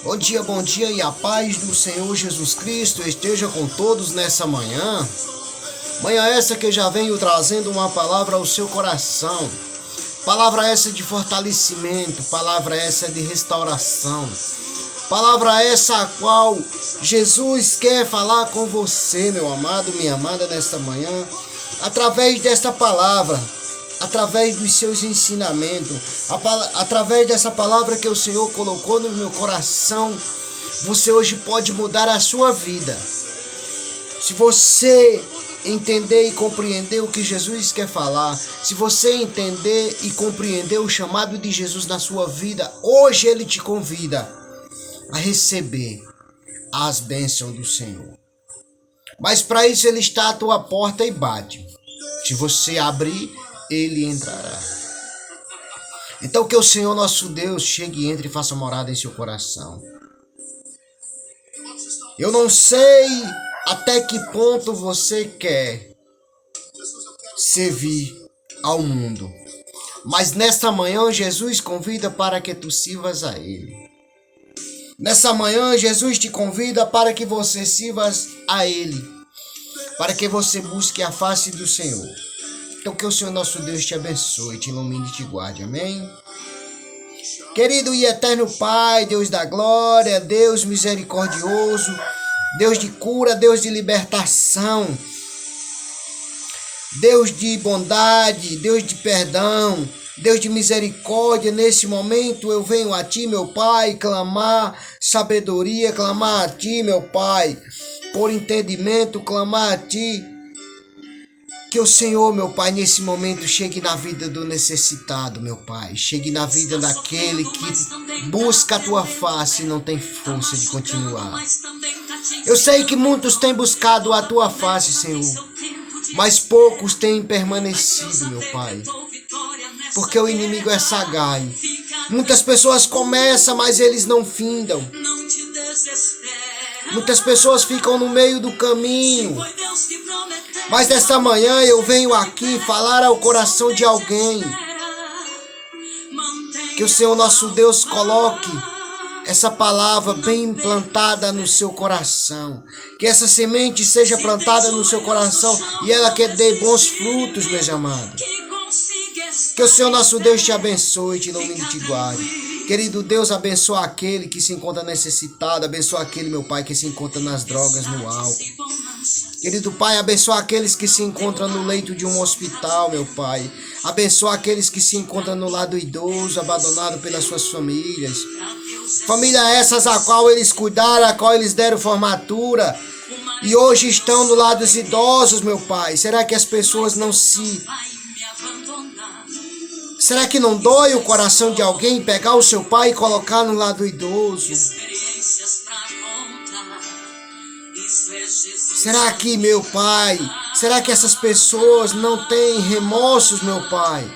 Bom dia e a paz do Senhor Jesus Cristo esteja com todos nessa manhã. Manhã essa que eu já venho trazendo uma palavra ao seu coração. Palavra essa de fortalecimento, palavra essa de restauração. Palavra essa a qual Jesus quer falar com você, meu amado, minha amada, nesta manhã. Através desta palavra, através dos seus ensinamentos, através dessa palavra que o Senhor colocou no meu coração, você hoje pode mudar a sua vida. Se você entender e compreender o que Jesus quer falar, se você entender e compreender o chamado de Jesus na sua vida, hoje Ele te convida a receber as bênçãos do Senhor. Mas para isso Ele está à tua porta e bate. Se você abrir, Ele entrará. Então que o Senhor nosso Deus chegue, entre e faça morada em seu coração. Eu não sei até que ponto você quer servir ao mundo, mas nesta manhã Jesus convida para que tu sirvas a Ele. Nessa manhã Jesus te convida para que você sirvas a Ele, para que você busque a face do Senhor. Então que o Senhor nosso Deus te abençoe, te ilumine e te guarde, amém? Querido e eterno Pai, Deus da glória, Deus misericordioso, Deus de cura, Deus de libertação, Deus de bondade, Deus de perdão, Deus de misericórdia, nesse momento eu venho a Ti, meu Pai, clamar sabedoria, clamar a Ti, meu Pai, por entendimento, clamar a Ti, que o Senhor, meu Pai, nesse momento chegue na vida do necessitado, meu Pai. Chegue na vida daquele que busca a Tua face e não tem força de continuar. Eu sei que muitos têm buscado a Tua face, Senhor, mas poucos têm permanecido, meu Pai, porque o inimigo é sagaz. Muitas pessoas começam, mas eles não findam. Muitas pessoas ficam no meio do caminho. Mas nesta manhã eu venho aqui falar ao coração de alguém. Que o Senhor nosso Deus coloque essa palavra bem implantada no seu coração. Que essa semente seja plantada no seu coração e ela que dê bons frutos, meus amados. Que o Senhor nosso Deus te abençoe, te ilumine e te guarde. Querido Deus, abençoa aquele que se encontra necessitado. Abençoa aquele, meu Pai, que se encontra nas drogas, no álcool. Querido Pai, abençoa aqueles que se encontram no leito de um hospital, meu Pai. Abençoa aqueles que se encontram no lado idoso, abandonado pelas suas famílias. Família essas a qual eles cuidaram, a qual eles deram formatura. E hoje estão no lado dos idosos, meu Pai. Será que as pessoas não se... Será que não dói o coração de alguém pegar o seu pai e colocar no lado idoso? Será que, meu Pai, será que essas pessoas não têm remorsos, meu Pai?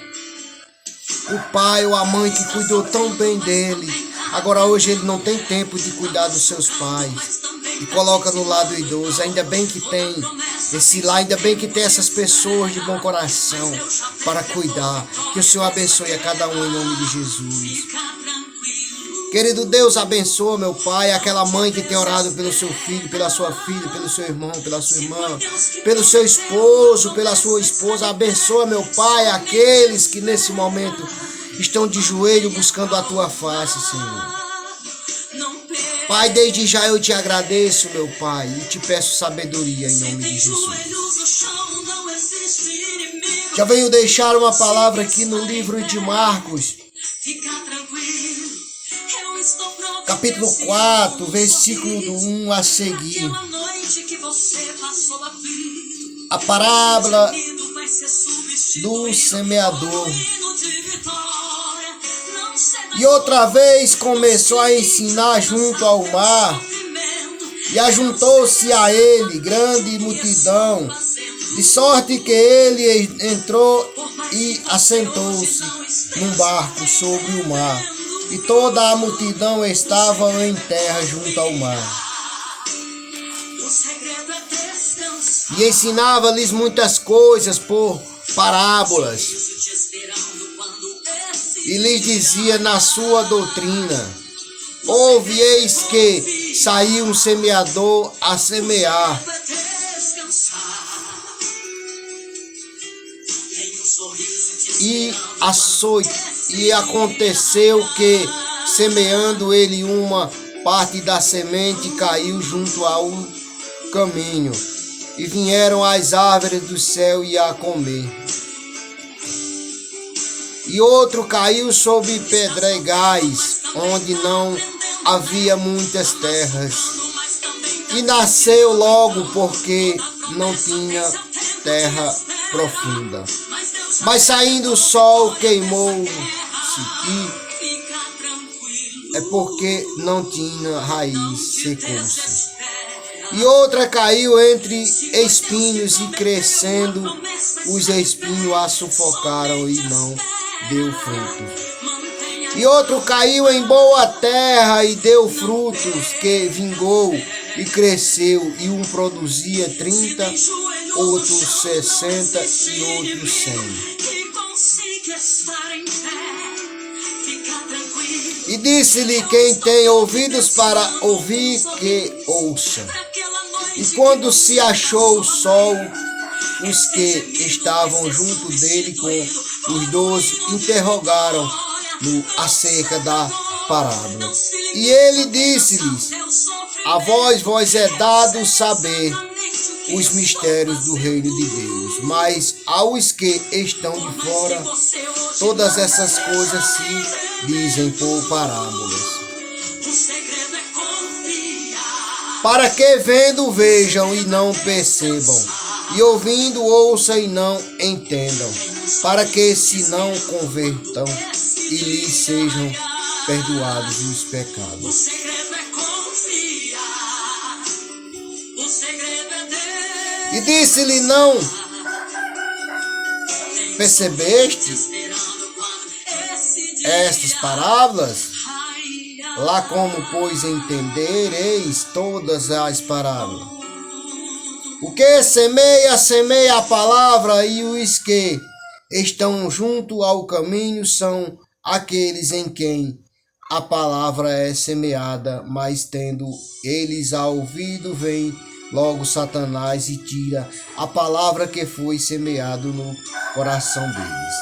O pai ou a mãe que cuidou tão bem dele, agora hoje ele não tem tempo de cuidar dos seus pais e coloca no lado idoso. Ainda bem que tem esse lar, ainda bem que tem essas pessoas de bom coração para cuidar. Que o Senhor abençoe a cada um em nome de Jesus. Querido Deus, abençoa, meu Pai, aquela mãe que tem orado pelo seu filho, pela sua filha, pelo seu irmão, pela sua irmã, pelo seu esposo, pela sua esposa. Abençoa, meu Pai, aqueles que nesse momento estão de joelho buscando a Tua face, Senhor. Pai, desde já eu te agradeço, meu Pai, e te peço sabedoria em nome de Jesus. Já venho deixar uma palavra aqui no livro de Marcos, capítulo 4, versículo do 1 a seguir. A parábola do semeador. E outra vez começou a ensinar junto ao mar, e ajuntou-se a ele grande multidão, de sorte que ele entrou e assentou-se num barco sobre o mar, e toda a multidão estava em terra junto ao mar. E ensinava-lhes muitas coisas por parábolas, e lhes dizia na sua doutrina: Ouve, eis que saiu um semeador a semear. E aconteceu que, semeando ele, uma parte da semente caiu junto ao caminho, e vieram as árvores do céu e a comer. E outro caiu sobre pedregais, onde não havia muitas terras, e nasceu logo, porque não tinha terra profunda. Mas saindo o sol, queimou-se, e é porque não tinha raiz, secou-se. E outra caiu entre espinhos, e crescendo os espinhos a sufocaram, e não deu fruto. E outro caiu em boa terra, e deu frutos, que vingou e cresceu, e um produzia 30, outro 60 e outro 100. E disse-lhe: quem tem ouvidos para ouvir, que ouça. E quando se achou o sol, os que estavam junto dele com os 12 interrogaram-no acerca da parábola. E ele disse-lhes: a vós é dado saber os mistérios do reino de Deus, mas aos que estão de fora, todas essas coisas se dizem por parábolas. Para que vendo vejam e não percebam, e ouvindo ouçam e não entendam, para que se não convertam e lhes sejam perdoados os pecados. E disse-lhe: não percebeste estas parábolas? Lá como, pois, entendereis todas as parábolas. O que semeia, semeia a palavra, e os que estão junto ao caminho são aqueles em quem a palavra é semeada, mas tendo eles a ouvido, vem logo Satanás e tira a palavra que foi semeado no coração deles.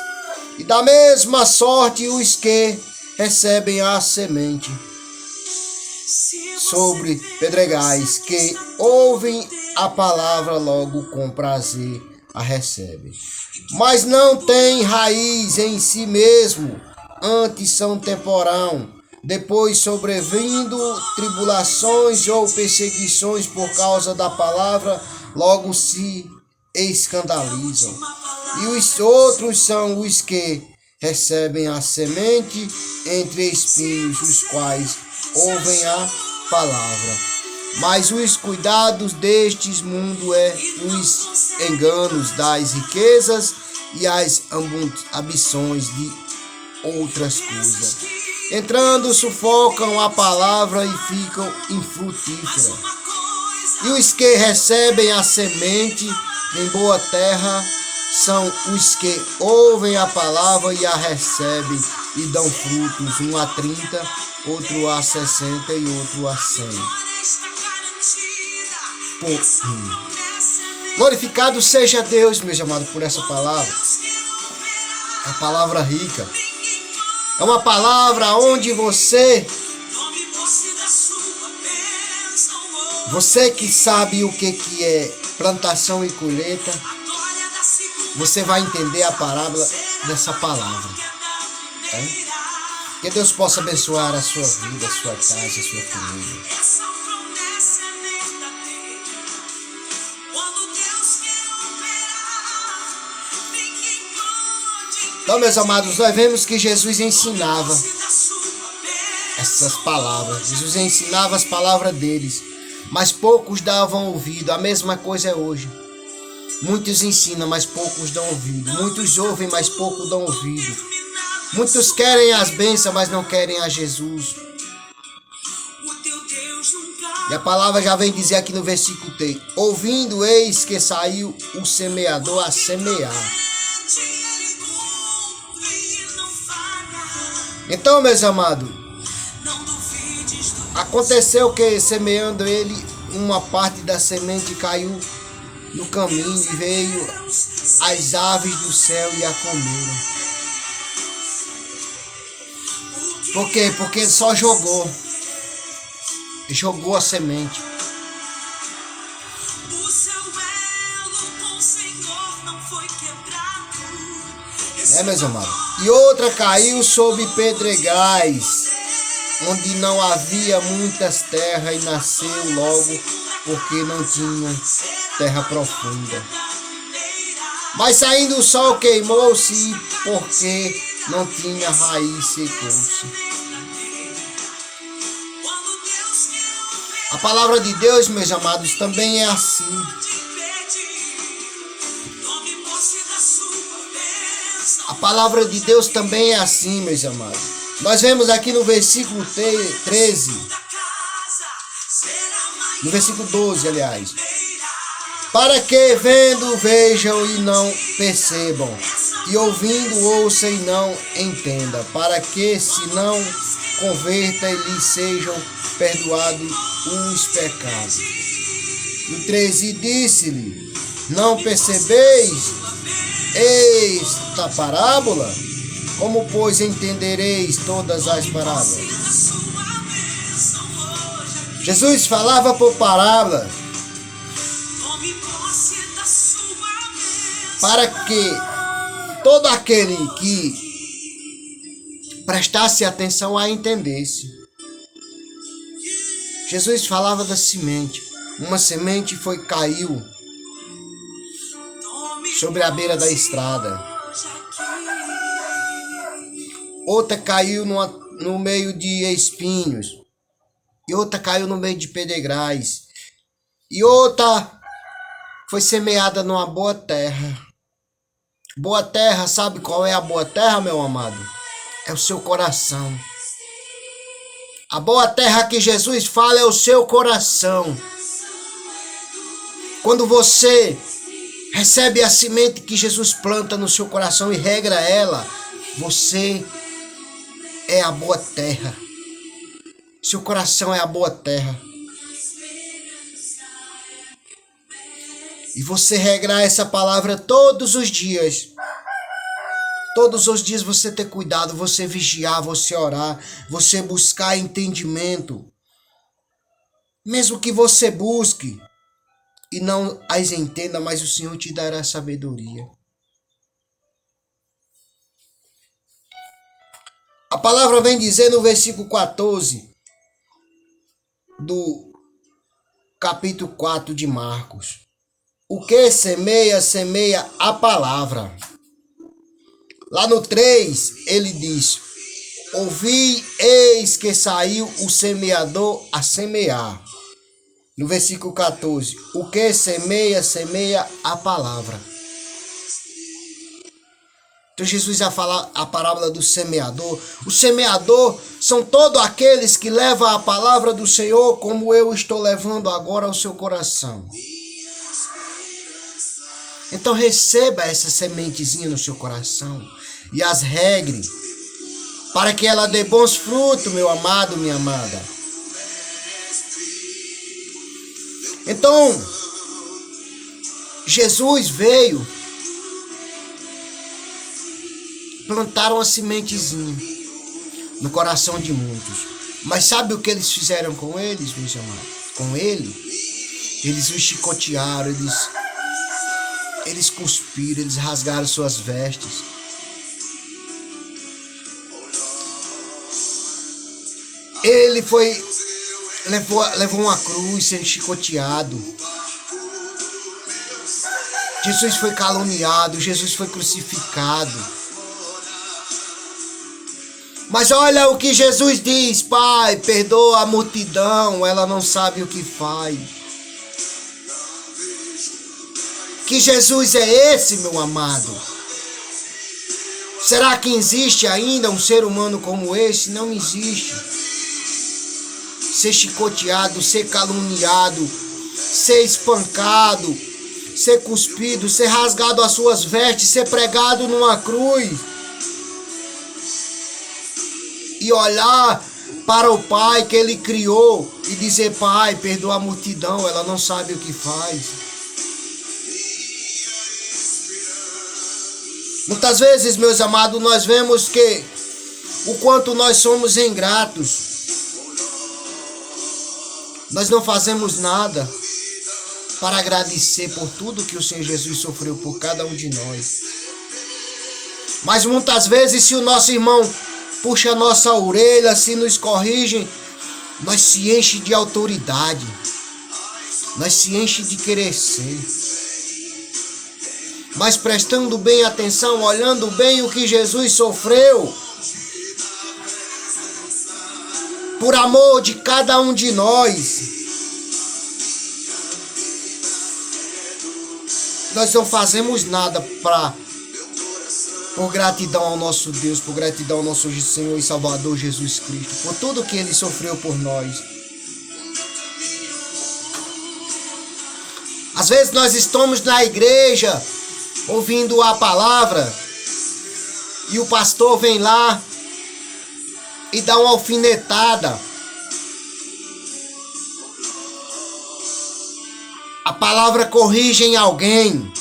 E da mesma sorte os que recebem a semente sobre pedregais, que ouvem a palavra, logo com prazer a recebem, mas não têm raiz em si mesmo, antes são temporão, depois sobrevindo tribulações ou perseguições por causa da palavra, logo se escandalizam. E os outros são os que recebem a semente entre espinhos, os quais ouvem a palavra. Mas os cuidados destes mundo é os enganos das riquezas e as ambições de outras coisas. Entrando, sufocam a palavra e ficam infrutíferas. E os que recebem a semente em boa terra são os que ouvem a palavra e a recebem e dão frutos, um a 30, outro a 60 e outro a 100. Glorificado seja Deus, meus amados, por essa palavra. A palavra rica. É uma palavra onde você que sabe o que é plantação e colheita, você vai entender a parábola dessa palavra. Que Deus possa abençoar a sua vida, a sua casa, a sua família. Então, meus amados, nós vemos que Jesus ensinava essas palavras. Jesus ensinava as palavras deles, mas poucos davam ouvido. A mesma coisa é hoje. Muitos ensinam, mas poucos dão ouvido. Muitos ouvem, mas poucos dão ouvido. Muitos querem as bênçãos, mas não querem a Jesus. E a palavra já vem dizer aqui no versículo 3: ouvindo, eis que saiu o semeador a semear. Então, meus amados, Aconteceu que, semeando ele, uma parte da semente caiu no caminho e veio as aves do céu e a comeram. Por quê? Porque ele só jogou a semente. Meus amados? E outra caiu sobre pedregais, onde não havia muitas terras, e nasceu logo, porque não tinha terra profunda. Mas saindo o sol queimou-se, porque não tinha raiz, secou-se. A palavra de Deus, meus amados, também é assim. A palavra de Deus também é assim, meus amados. Nós vemos aqui no versículo 13, no versículo 12, aliás. Para que vendo vejam e não percebam, e ouvindo ouçam e não entendam, para que se não converta e lhes sejam perdoados os pecados. No 13 disse-lhe: não percebeis esta parábola? Como, pois, entendereis todas as parábolas? Jesus falava por parábola para que todo aquele que prestasse atenção a entendesse. Jesus falava da semente. Uma semente caiu sobre a beira da estrada. Outra caiu no meio de espinhos. E outra caiu no meio de pedregais. E outra foi semeada numa boa terra. Boa terra, sabe qual é a boa terra, meu amado? É o seu coração. A boa terra que Jesus fala é o seu coração. Quando você recebe a semente que Jesus planta no seu coração e rega ela, você é a boa terra. Seu coração é a boa terra. E você regrar essa palavra todos os dias. Todos os dias você ter cuidado, você vigiar, você orar, você buscar entendimento. Mesmo que você busque e não as entenda, mas o Senhor te dará sabedoria. A palavra vem dizer no versículo 14 do capítulo 4 de Marcos. O que semeia, semeia a palavra. Lá no 3, ele diz: ouvi, eis que saiu o semeador a semear. No versículo 14, o que semeia, semeia a palavra. Então Jesus vai falar a parábola do semeador. O semeador são todos aqueles que levam a palavra do Senhor, como eu estou levando agora ao seu coração. Então receba essa sementezinha no seu coração e as regre, para que ela dê bons frutos, meu amado, minha amada. Então, Jesus veio plantar uma sementezinha no coração de muitos. Mas sabe o que eles fizeram com eles, meus amados? Com ele? Eles o chicotearam, eles cuspiram, eles rasgaram suas vestes. Ele levou uma cruz sendo chicoteado. Jesus foi caluniado, Jesus foi crucificado. Mas olha o que Jesus diz: Pai, perdoa a multidão, ela não sabe o que faz. Que Jesus é esse, meu amado? Será que existe ainda um ser humano como esse? Não existe. Ser chicoteado, ser caluniado, ser espancado, ser cuspido, ser rasgado as suas vestes, ser pregado numa cruz. E olhar para o Pai que Ele criou e dizer: Pai, perdoa a multidão, ela não sabe o que faz. Muitas vezes, meus amados, nós vemos que o quanto nós somos ingratos. Nós não fazemos nada para agradecer por tudo que o Senhor Jesus sofreu por cada um de nós. Mas muitas vezes, se o nosso irmão puxa a nossa orelha, se nos corrige, nós se enche de autoridade. Nós se enche de querer ser. Mas prestando bem atenção, olhando bem o que Jesus sofreu, por amor de cada um de nós, nós não fazemos nada por gratidão ao nosso Deus, por gratidão ao nosso Senhor e Salvador Jesus Cristo, por tudo que Ele sofreu por nós. Às vezes nós estamos na igreja, ouvindo a palavra, e o pastor vem lá e dá uma alfinetada. A palavra corrige em alguém.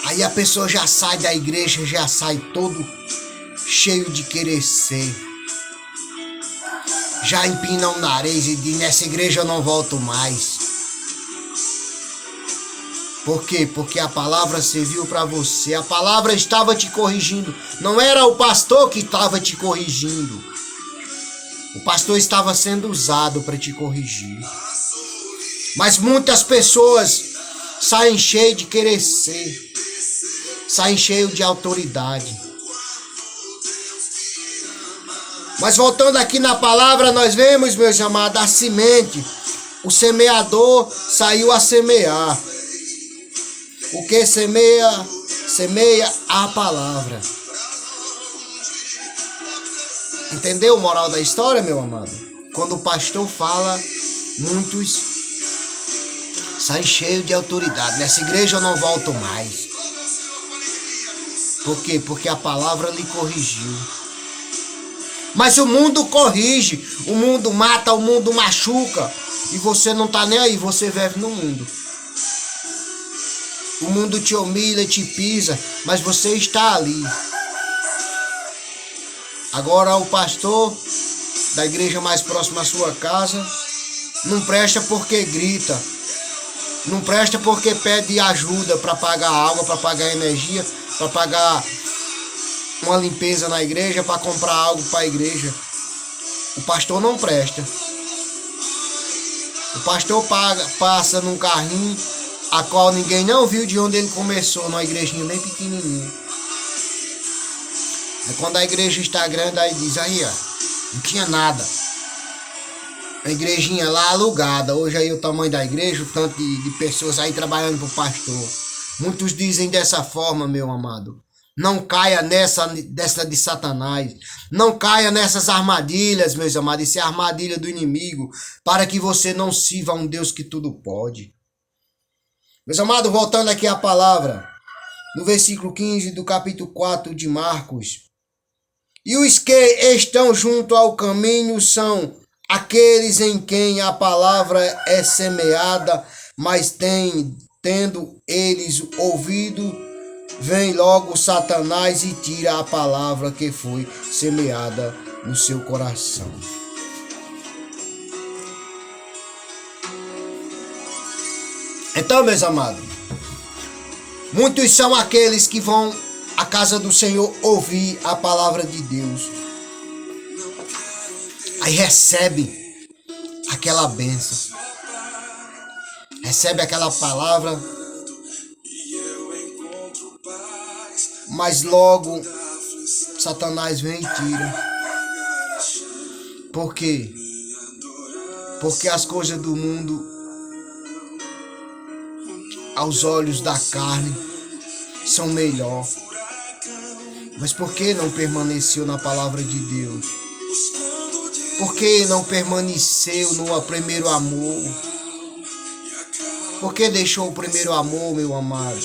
Aí a pessoa já sai da igreja, já sai todo cheio de querer ser. Já empina o nariz e diz: nessa igreja eu não volto mais. Por quê? Porque a palavra serviu para você. A palavra estava te corrigindo. Não era o pastor que estava te corrigindo. O pastor estava sendo usado para te corrigir. Mas muitas pessoas saem cheias de querer ser. Saem cheias de autoridade. Mas voltando aqui na palavra, nós vemos, meus amados, a semente. O semeador saiu a semear. O que semeia, semeia a palavra. Entendeu o moral da história, meu amado? Quando o pastor fala, muitos saem cheios de autoridade. Nessa igreja eu não volto mais. Por quê? Porque a palavra lhe corrigiu. Mas o mundo corrige, o mundo mata, o mundo machuca. E você não está nem aí, você vive no mundo. O mundo te humilha, te pisa, mas você está ali. Agora o pastor da igreja mais próxima à sua casa não presta porque grita. Não presta porque pede ajuda para pagar água, para pagar energia, para pagar uma limpeza na igreja, para comprar algo para a igreja. O pastor não presta. O pastor passa num carrinho a qual ninguém não viu de onde ele começou, numa igrejinha bem pequenininha. Aí quando a igreja está grande, aí diz: aí ó, não tinha nada. A igrejinha lá alugada. Hoje aí o tamanho da igreja, o tanto de pessoas aí trabalhando pro pastor. Muitos dizem dessa forma, meu amado. Não caia dessa de Satanás. Não caia nessas armadilhas, meus amados. Isso é a armadilha do inimigo, para que você não sirva a um Deus que tudo pode. Meus amados, voltando aqui à palavra, no versículo 15 do capítulo 4 de Marcos. E os que estão junto ao caminho são aqueles em quem a palavra é semeada, mas tendo eles ouvido, vem logo Satanás e tira a palavra que foi semeada no seu coração. Então, meus amados, muitos são aqueles que vão à casa do Senhor ouvir a palavra de Deus. Aí recebe aquela bênção. Recebe aquela palavra. Mas logo Satanás vem e tira. Por quê? Porque as coisas do mundo, aos olhos da carne, são melhor. Mas por que não permaneceu na palavra de Deus? Por que não permaneceu no primeiro amor? Por que deixou o primeiro amor, meu amado?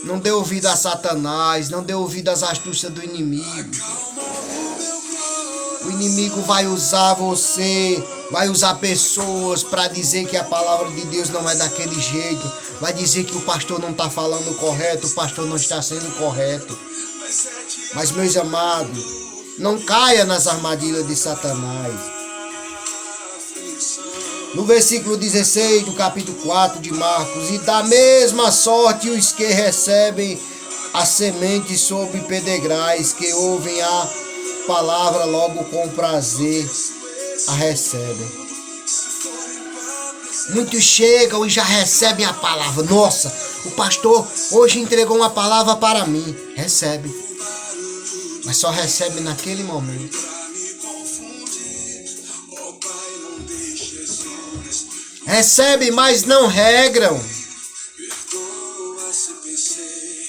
Não dê ouvido a Satanás, não dê ouvido às astúcias do inimigo. O inimigo vai usar você, vai usar pessoas para dizer que a palavra de Deus não é daquele jeito. Vai dizer que o pastor não está falando correto, o pastor não está sendo correto. Mas, meus amados, não caia nas armadilhas de Satanás. No versículo 16 do capítulo 4 de Marcos: e da mesma sorte os que recebem a semente sobre pedregais, que ouvem a palavra, logo com prazer a recebem. Muitos chegam e já recebem a palavra. Nossa, o pastor hoje entregou uma palavra para mim. Recebe. Mas só recebe naquele momento. Recebe, mas não regram.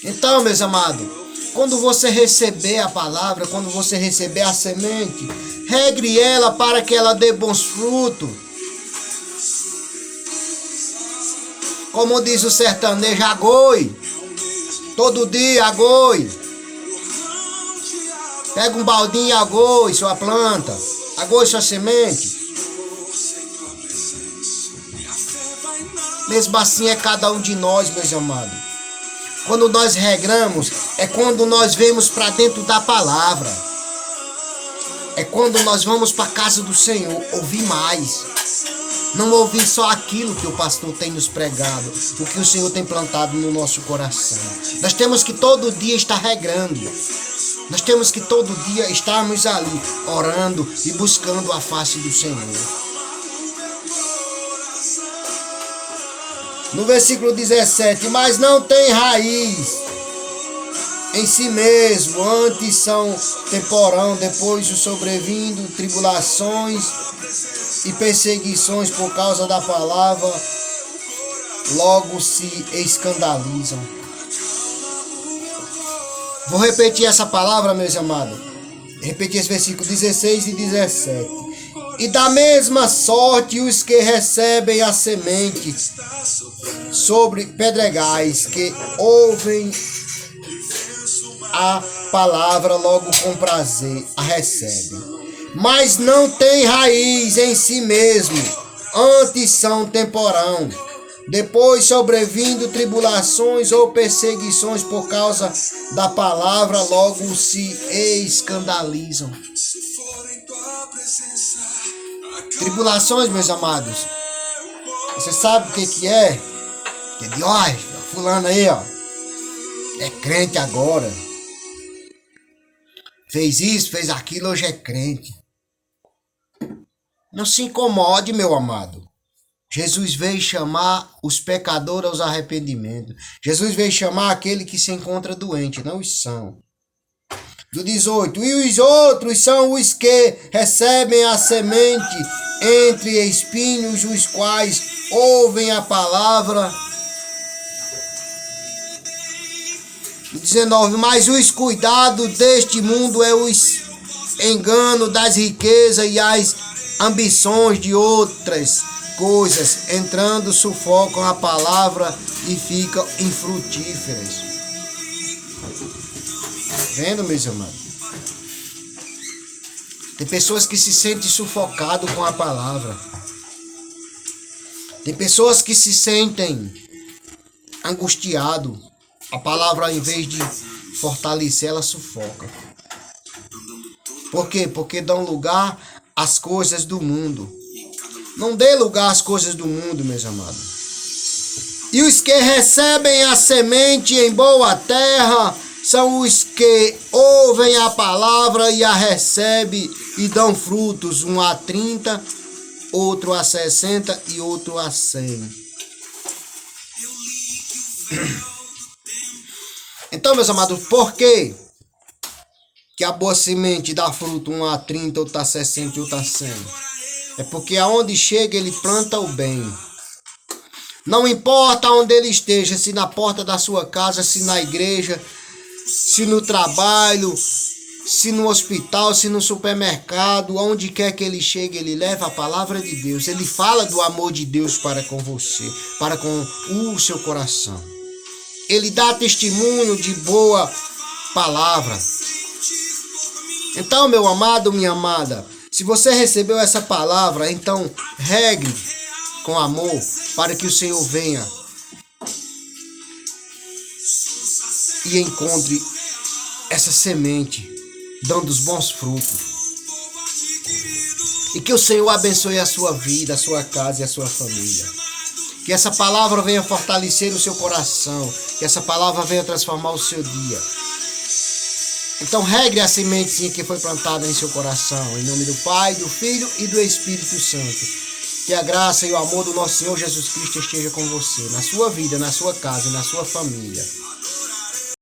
Então, meus amados, quando você receber a palavra, quando você receber a semente, regre ela para que ela dê bons frutos. Como diz o sertanejo, agoe. Todo dia agoe. Pega um baldinho e agoe sua planta. Agoe sua semente. Mesmo assim é cada um de nós, meus amados. Quando nós regramos, é quando nós vemos para dentro da palavra. É quando nós vamos para a casa do Senhor, ouvir mais. Não ouvir só aquilo que o pastor tem nos pregado, o que o Senhor tem plantado no nosso coração. Nós temos que todo dia estar regrando. Nós temos que todo dia estarmos ali, orando e buscando a face do Senhor. No versículo 17: mas não tem raiz em si mesmo, antes são temporão, depois o sobrevindo tribulações e perseguições por causa da palavra, logo se escandalizam. Vou repetir essa palavra, meus amados. Repetir esse versículo 16 e 17. E da mesma sorte os que recebem a semente sobre pedregais, que ouvem a palavra, logo com prazer a recebem. Mas não tem raiz em si mesmo, antes são temporão. Depois sobrevindo tribulações ou perseguições por causa da palavra, logo se escandalizam. Tribulações, meus amados. Você sabe o que é? Que é de, ó, fulano aí, ó, é crente agora. Fez isso, fez aquilo, hoje é crente. Não se incomode, meu amado. Jesus veio chamar os pecadores aos arrependimentos. Jesus veio chamar aquele que se encontra doente, não os são. Do 18: e os outros são os que recebem a semente entre espinhos, os quais ouvem a palavra. 19: mas os cuidados deste mundo é os engano das riquezas e as ambições de outras coisas, entrando sufocam a palavra e ficam infrutíferas. Vendo, meus amados? Tem pessoas que se sentem sufocadas com a palavra. Tem pessoas que se sentem angustiadas. A palavra, ao invés de fortalecer, ela sufoca. Por quê? Porque dão lugar às coisas do mundo. Não dê lugar às coisas do mundo, meus amados. E os que recebem a semente em boa terra são os que ouvem a palavra e a recebem e dão frutos, um a 30, outro a 60 e outro a 100. Então, meus amados, por quê que a boa semente dá fruto, um a 30, outro a 60 e outro a 100? É porque aonde chega ele planta o bem. Não importa onde ele esteja, se na porta da sua casa, se na igreja, se no trabalho, se no hospital, se no supermercado, onde quer que ele chegue, ele leva a palavra de Deus. Ele fala do amor de Deus para com você, para com o seu coração. ele dá testemunho de boa palavra. Então, meu amado, minha amada, se você recebeu essa palavra, então regue com amor para que o Senhor venha e encontre essa semente dando os bons frutos. E que o Senhor abençoe a sua vida, a sua casa e a sua família. Que essa palavra venha fortalecer o seu coração. Que essa palavra venha transformar o seu dia. Então regre a sementezinha que foi plantada em seu coração. Em nome do Pai, do Filho e do Espírito Santo. Que a graça e o amor do nosso Senhor Jesus Cristo esteja com você, na sua vida, na sua casa e na sua família.